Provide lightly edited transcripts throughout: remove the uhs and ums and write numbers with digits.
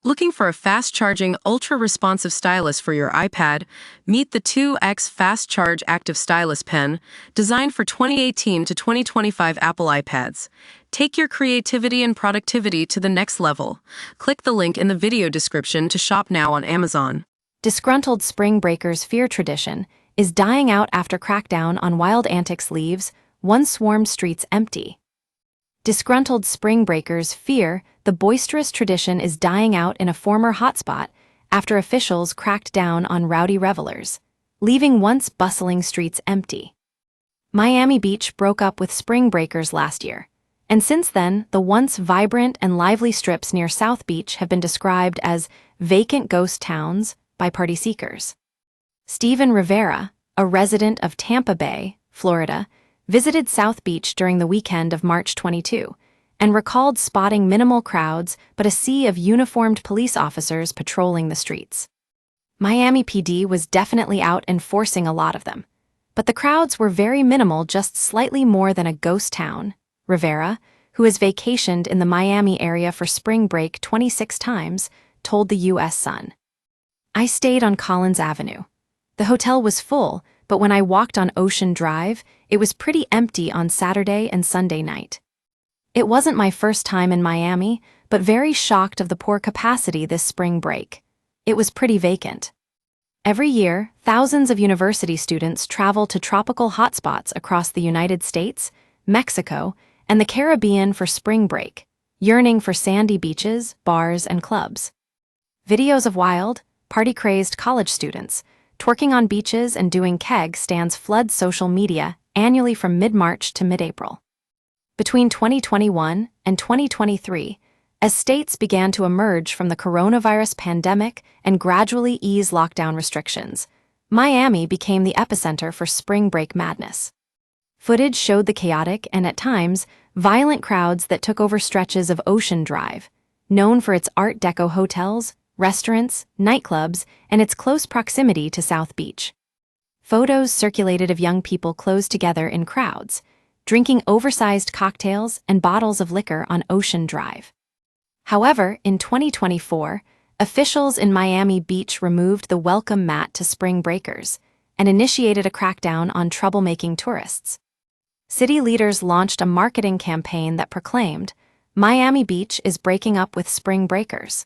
Looking for a fast-charging, ultra-responsive stylus for your iPad? Meet the 2X Fast Charge Active Stylus Pen, designed for 2018 to 2025 Apple iPads. Take your creativity and productivity to the next level. Click the link in the video description to shop now on Amazon. Disgruntled spring breakers' fear tradition is dying out after Crackdown on wild antics leaves once swarmed streets empty. Disgruntled spring breakers fear the boisterous tradition is dying out in a former hotspot after officials cracked down on rowdy revelers, leaving once bustling streets empty. Miami Beach broke up with spring breakers last year, and since then, the once vibrant and lively strips near South Beach have been described as vacant ghost towns by party seekers. Steven Rivera, a resident of Tampa Bay, Florida, visited South Beach during the weekend of March 22 and recalled spotting minimal crowds but a sea of uniformed police officers patrolling the streets. Miami PD was definitely out enforcing a lot of them, but the crowds were very minimal, just slightly more than a ghost town. Rivera, who has vacationed in the Miami area for spring break 26 times, told the U.S. Sun. "I stayed on Collins Avenue. The hotel was full, but when I walked on Ocean Drive, it was pretty empty on Saturday and Sunday night. It wasn't my first time in Miami, but very shocked of the poor capacity this spring break. It was pretty vacant." Every year, thousands of university students travel to tropical hotspots across the United States, Mexico, and the Caribbean for spring break, yearning for sandy beaches, bars, and clubs. Videos of wild, party-crazed college students twerking on beaches and doing keg stands flood social media annually from mid-March to mid-April. Between 2021 and 2023, as states began to emerge from the coronavirus pandemic and gradually ease lockdown restrictions, Miami became the epicenter for spring break madness. Footage showed the chaotic and, at times, violent crowds that took over stretches of Ocean Drive, known for its Art Deco hotels, restaurants, nightclubs, and its close proximity to South Beach. Photos circulated of young people close together in crowds, drinking oversized cocktails and bottles of liquor on Ocean Drive. However, in 2024, officials in Miami Beach removed the welcome mat to spring breakers and initiated a crackdown on troublemaking tourists. City leaders launched a marketing campaign that proclaimed, "Miami Beach is breaking up with spring breakers."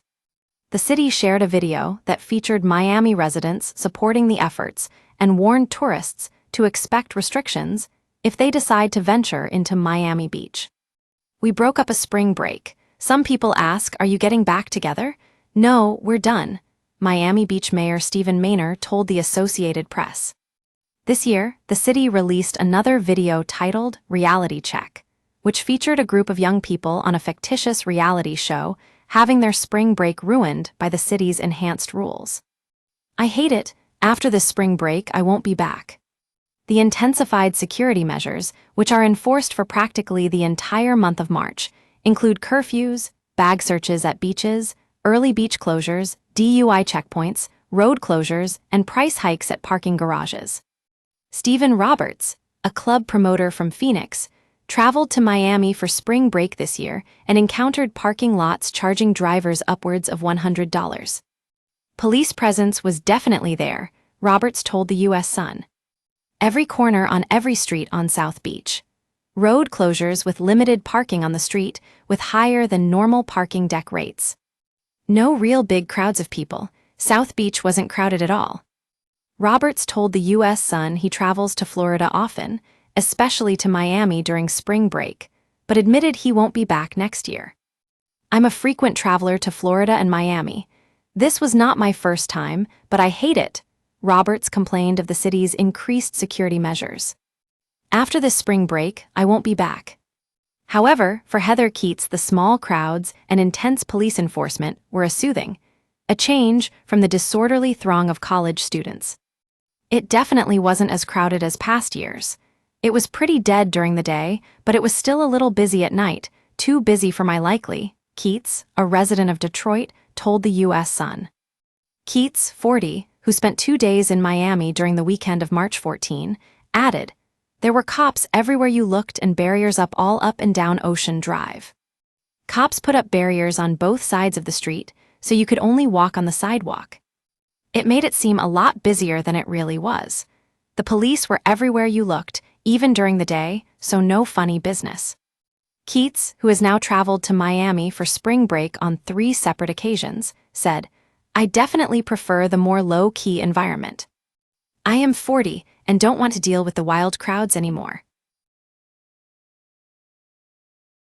The city shared a video that featured Miami residents supporting the efforts and warned tourists to expect restrictions if they decide to venture into Miami Beach. "We broke up a spring break. Some people ask, are you getting back together? No, we're done," Miami Beach Mayor Stephen Maynor told the Associated Press. This year, the city released another video titled Reality Check, which featured a group of young people on a fictitious reality show having their spring break ruined by the city's enhanced rules. "I hate it. After this spring break, I won't be back." The intensified security measures, which are enforced for practically the entire month of March, include curfews, bag searches at beaches, early beach closures, DUI checkpoints, road closures, and price hikes at parking garages. Stephen Roberts, a club promoter from Phoenix, traveled to Miami for spring break this year and encountered parking lots charging drivers upwards of $100. "Police presence was definitely there," Roberts told the U.S. Sun. "Every corner on every street on South Beach. Road closures with limited parking on the street with higher than normal parking deck rates. No real big crowds of people. South Beach wasn't crowded at all." Roberts told the U.S. Sun he travels to Florida often, especially to Miami during spring break, but admitted he won't be back next year. "I'm a frequent traveler to Florida and Miami. This was not my first time, but I hate it," Roberts complained of the city's increased security measures. "After this spring break, I won't be back." However, for Heather Keats, the small crowds and intense police enforcement were a soothing, a change from the disorderly throng of college students. "It definitely wasn't as crowded as past years. It was pretty dead during the day, but it was still a little busy at night, too busy for my liking," Keats, a resident of Detroit, told the U.S. Sun. Keats, 40, who spent 2 days in Miami during the weekend of March 14, added, "There were cops everywhere you looked and barriers all up and down Ocean Drive. Cops put up barriers on both sides of the street, so you could only walk on the sidewalk. It made it seem a lot busier than it really was. The police were everywhere you looked, even during the day, so no funny business. Keats, who has now traveled to Miami for spring break on 3 separate occasions, said, "I definitely prefer the more low-key environment. I am 40 and don't want to deal with the wild crowds anymore."